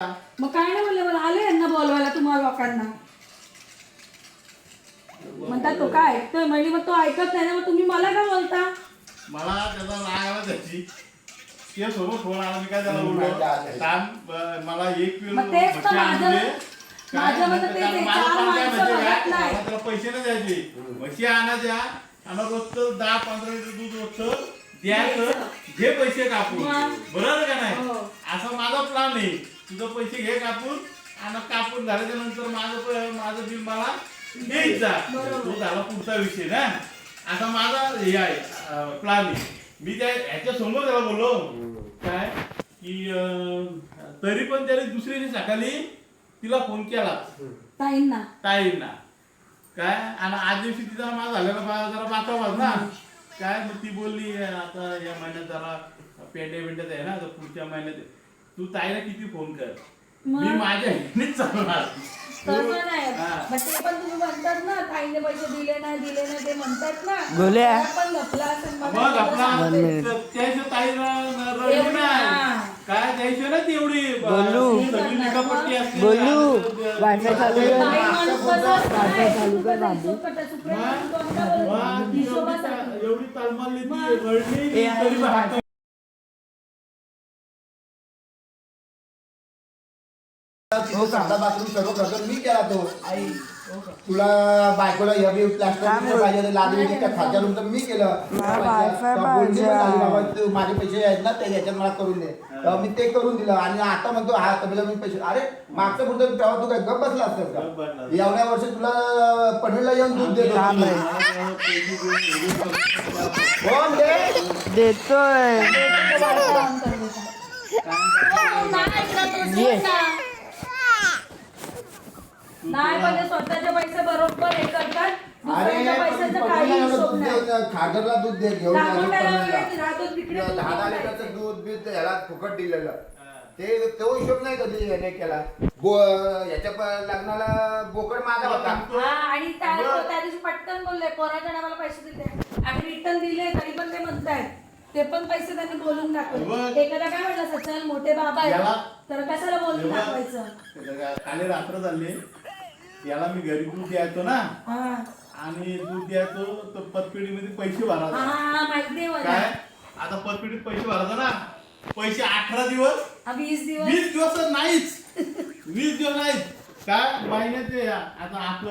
मग काय नाही बोलले, मला आले यांना बोलवायला तुम्हाला लोकांना. म्हणतात तो काय ऐकतोय म्हणजे, मग तो ऐकत नाही ना, मग तुम्ही मला का बोलता? मला त्याचा राग आला त्याची ते सोबत फोन आला, मी काय त्याला बोललो काम मला एक किलो त्याला पैसे नाही द्यायचे, म्हशी आणायच्या आणि रोजचं 10-15 लिटर दूध रोजचं द्यायचं, घे पैसे कापून, बरोबर का नाही? असा माझा प्लॅन आहे. तुझं पैसे घे कापून आणि कापून झाल्याच्या नंतर माझं बिल मला द्यायचा, तो झाला पुढचा विषय ना. आता माझा हे आहे प्लॅन आहे. मी त्या ह्याच्या समोर त्याला बोललो काय की तरी पण त्याने दुसऱ्या दिवशी सकाळी तिला फोन केला ताईंना काय, आणि आज दिवशी तिचा माझा झालेला जरा बाचाबाज ना काय. मग ती बोलली आता या महिन्यात जरा पेंड्यात आहे ना, तर पुढच्या महिन्यात तू ताईला किती फोन कर, मी माझ्या ह्यानेच चालणार. ते पण तुम्ही म्हणतात ना ताईने पैसे दिले नाही ते म्हणतात ना, पण घपला असेल काय द्यायचं ना तेवढी निकापट्टी असते. एवढी तालमाल बाथरूम सर्व खर्च मी केला. तो तुला बायकोला प्लास्टर पाहिजे लागली त्या खालच्या रूमचं मी केलं. माझे पैसे आहेत ना ते याच्यात मला करून दे, मी ते करून दिलं. आणि आता म्हणतो हा तबला मी पैसे, अरे मागचं पुढचं तेव्हा तू काय गप बसला असतं का? एवढ्या वर्ष तुला पनवेलला येऊन दूध देतो कोण देतोय. नाही पण स्वतःचे पैसे बरोबर हे करतात, दुसऱ्याच्या पैशाचं काही हिशोब नाही. खागरला दूध दे घेऊन 10 लिटरचं दूध बीत ह्याला फुकट दिलेलं, ते तो हिशोब नाही कधी याने केला. याच्या लग्नाला बोकड माझा होता. आणि त्या दिवशी पटकन बोलले कोणाच्या नावाला पैसे दिले आणि रिटर्न दिले, तरी पण ते म्हणतायत ते पण पैसे त्यांनी बोलून दाखवले. एखादा काय म्हटलं सचिन मोठे बाबा आहे तर कशाला बोलून दाखवायचं. काल रात्र चालली, याला मी घरी दूध द्यायचो ना, आणि दूध द्यायचो तर पतपेढीमध्ये पैसे भरायचे काय. आता पतपेढीत पैसे भरायचे ना, पैसे 18 दिवस 20 दिवस नाहीच, 20 दिवस नाहीच काय. महिन्याचे आता आपलं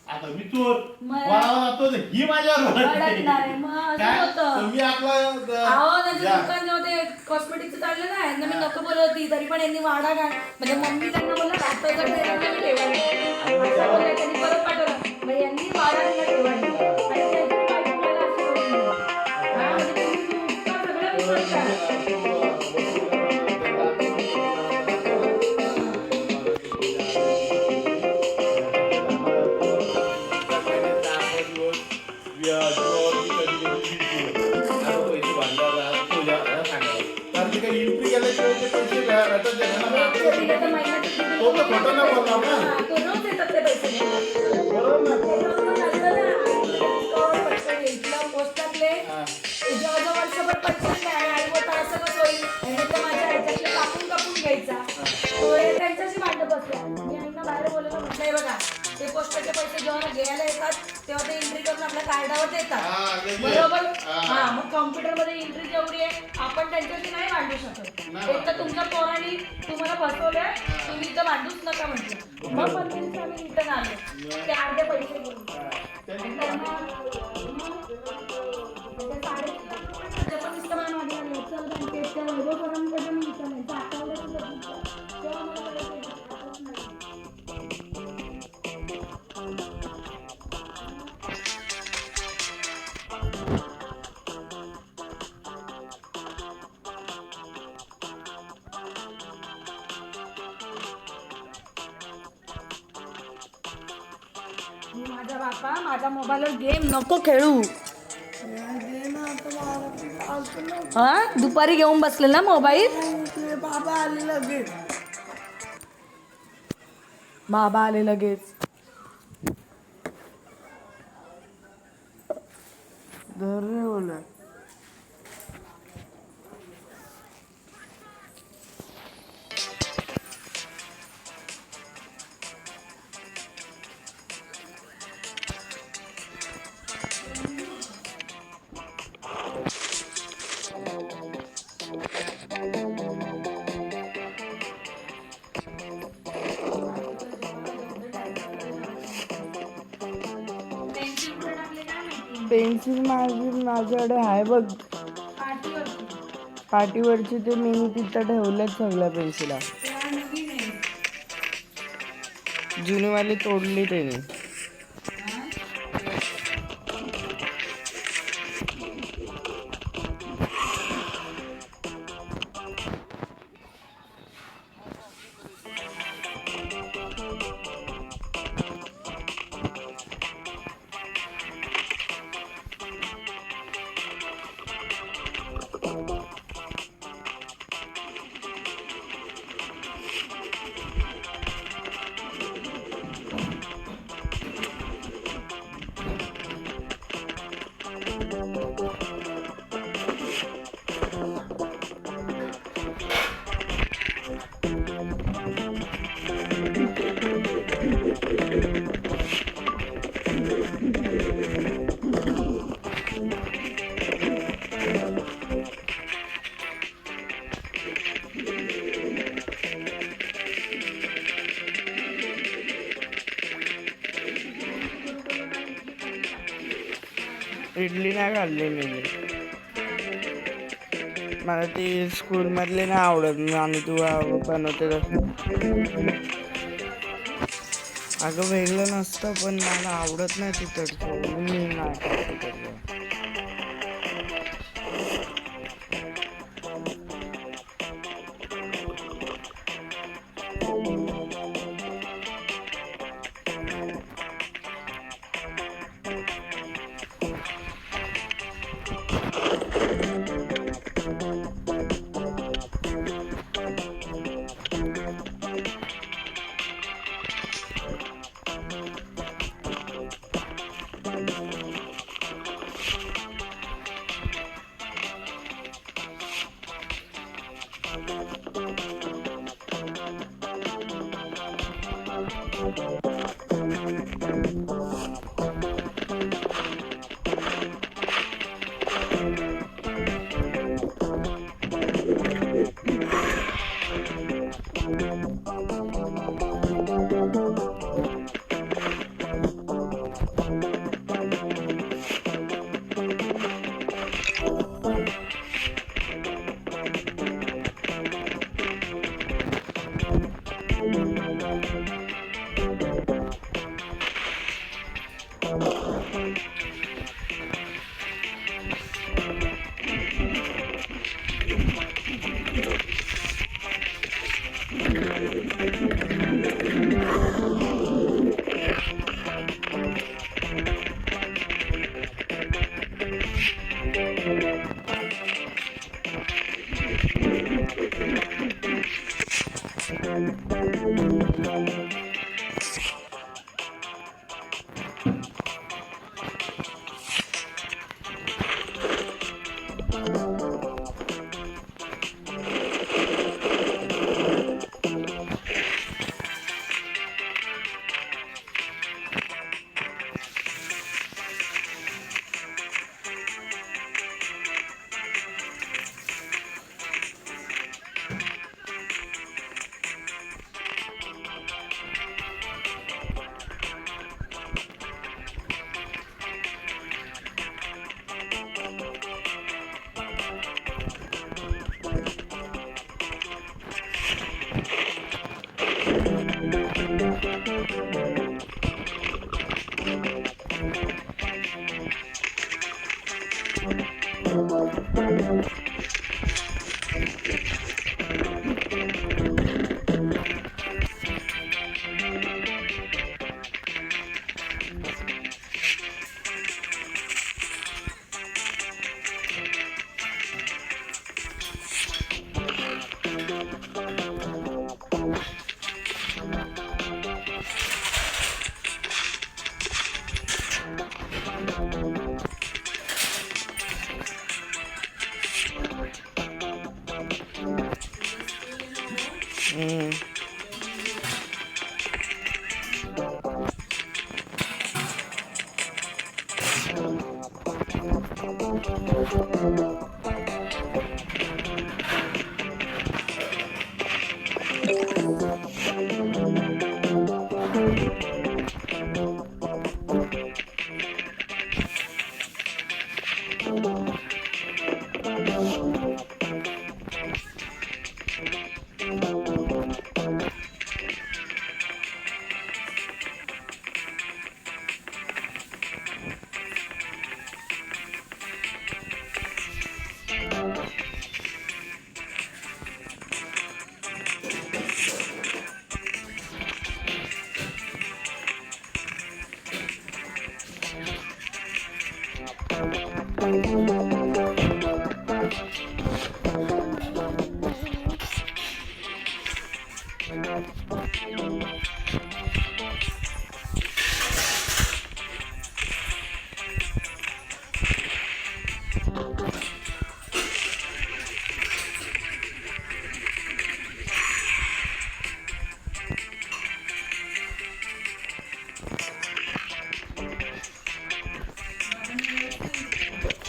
आता मी चोर जातो ही माझ्यावर मी आपला कॉस्मेटिकचं चाललं ना, यांना मी नको बोलत होती तरी पण यांनी वाडा म्हणजे मम्मी त्यांना बोलला त्यांनी परत पाठवलं, यांनी वाडा फोटो ना बोलणार पोस्टातले वर्षभर पैसे आई बोलता असं कसं होईल, माझ्या ह्याच्यातले कापून घ्यायचा. त्यांच्याशी भांडत बसला. मी आईना बाहेर बोलायला म्हटलंय बघा, ते पोस्टाचे पैसे जेव्हा घ्यायला येतात तेव्हा ते एंट्री करून आपल्या कार्डावर देतात, बरोबर. मग कॉम्प्युटरमध्ये एंट्री जेवढी आहे आपण त्यांच्याशी नाही भांडू शकत. एक तर तुमच्या पोरांनी तुम्हाला फसवलंय, तुम्ही इथं भांडूच नका म्हटलं. मग 15 दिवसांनी आम्ही रिटर्न आलो, ते अर्धे पैसे घेऊन. माझा बापा माझ्या मोबाईलवर गेम नको खेळू. दुपारी घेऊन बसले ना मोबाईल. बाबा आले लगेच. पेन्सिल माझ्याकडे आहे बघ, पाठीवरती पाटीवरची. ते मी तिथं ठेवल्यात सगळ्या पेन्सिला. त्या नवीन आहे. जुनीवाली तोडली त्याने. इडली नाही खाल्ली मी. मला ती स्कूलमधले नाही आवडत आणि तू बनवते तसं. अगं वेगळं नसतं पण मला आवडत नाही तिकडचं, मी नाही खात तिकडचं.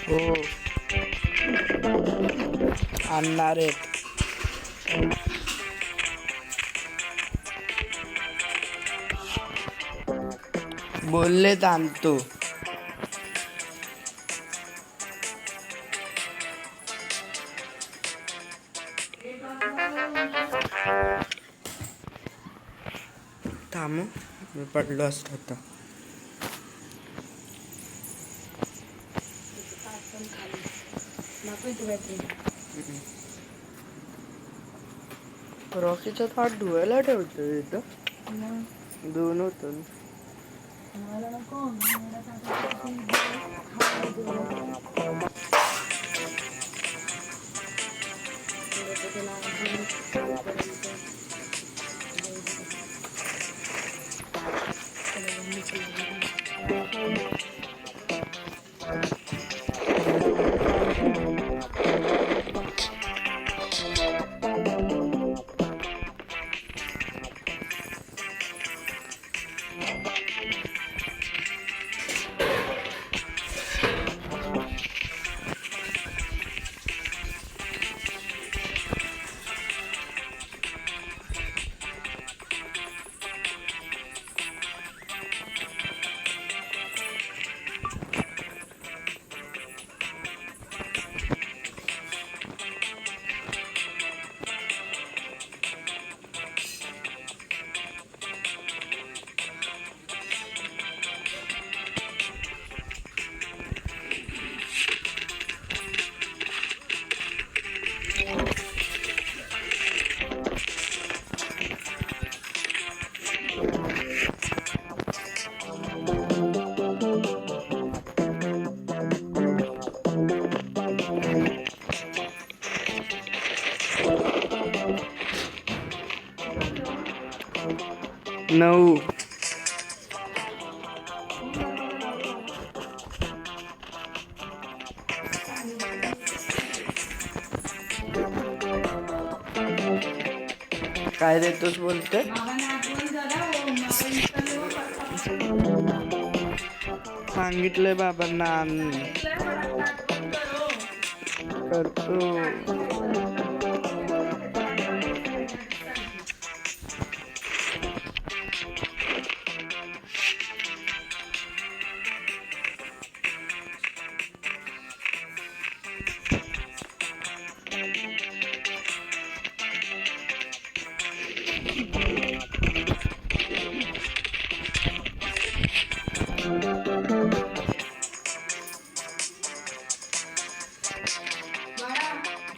हो आणणार आहेत. बोललेत आणतो. थांब मी पडलो असतो आता. रॉकीचा थाट धुवायला ठेवतो इथं. दोन होतं. मला नको नऊ. काय देतोस बोलते? सांगितलंय बाबांना आण. करतो.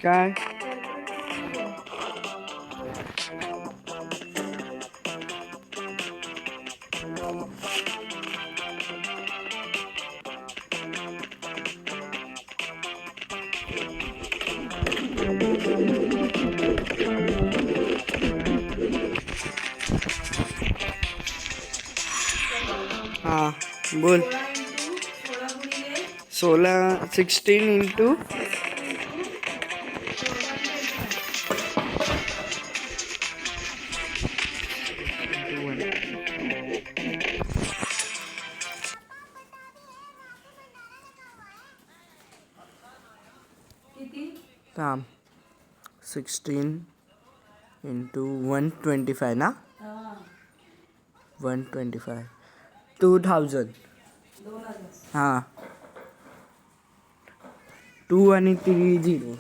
काय? हा बोल. 16 इंटू थांब 16 इंटू 125 ना. 125 2000. हां 2 आणि 3 0.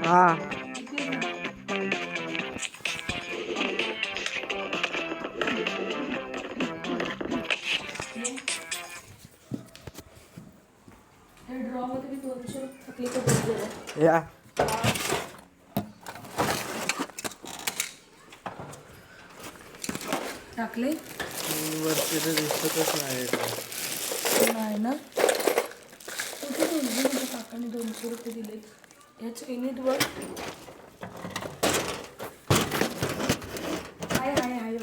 हा किती ना? हे ड्रॉ मध्ये मी 200 टाकले तर बसले. या टाकले वरती तर दिसतच नाही नाही ना. कुठे दिले माझ्या काकाने 200 रुपये दिले या चैनीत वर. हाय हाय हाय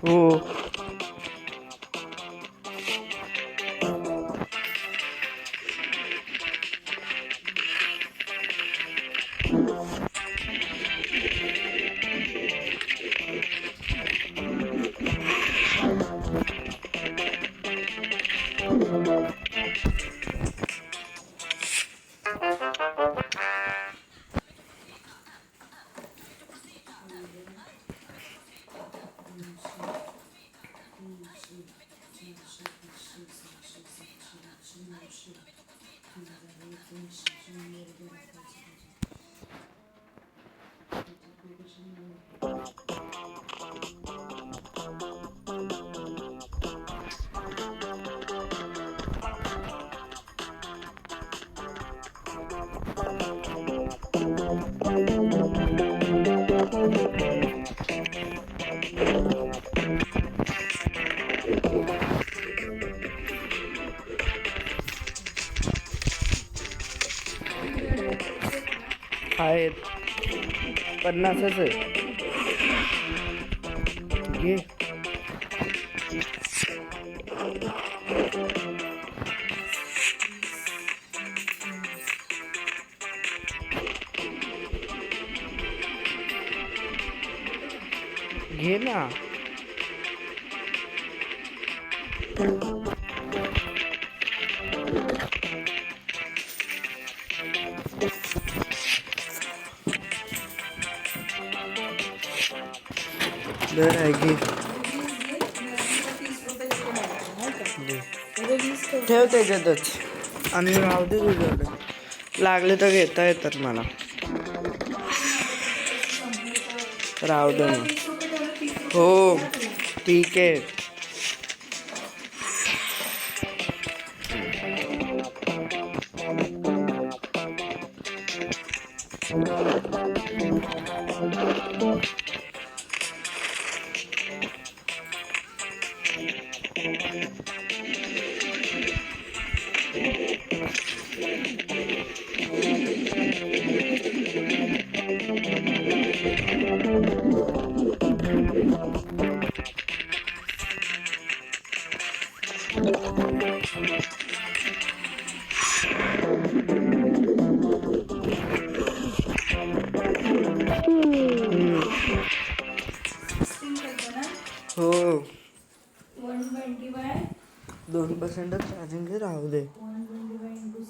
हो आहेत 50च आहे घे घे ना दर आहे घे ठेव त्याच्यातच आणि राहू दे तुझ्याकडे लागले तर घेता येतात मला राहू दे मग हो ठीक आहे हो 120 बाय 2% चार्जिंग राहू दे 120 into 6